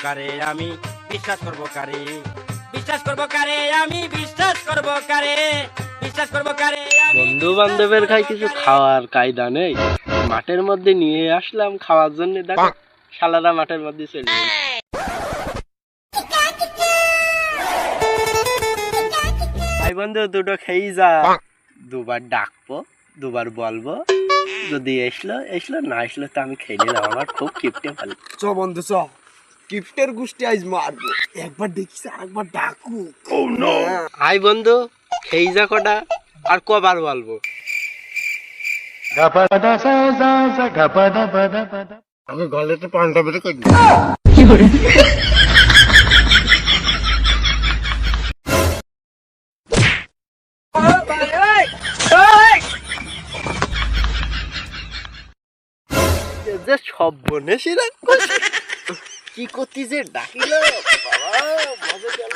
কারে আমি বিশ্বাস করব কারে, বিশ্বাস করব কারে আমি বিশ্বাস করব কারে, বিশ্বাস করব কারে আমি। বন্ধু বান্ধবের খাই কিছু খাওয়ার কায়দা নেই, মাঠের মধ্যে নিয়ে আসলাম খাওয়ার জন্য। দেখো শালারা মাঠের মধ্যে চলে গেল। ভাই বন্ধু দুটো খেয়েই যা, দুবার ডাকবো দুবার বলবো, যদি এসলো না আসলো তো আমি খেয়ে নিলাম, আমার খুব কিপটে ভালো। চ বন্ধু চ, কিপ্টের গুষ্টি আজ মারবো। একবার দেখিস আরেকবার ডাকু। আই বন্ধু খেয়ে যা কটা, আর কবার বলবো। আমি গলাতে পানটা বের করি। যে সব বনে সেরা কি করতি যে ডাকিল বাবা, মজা গেল।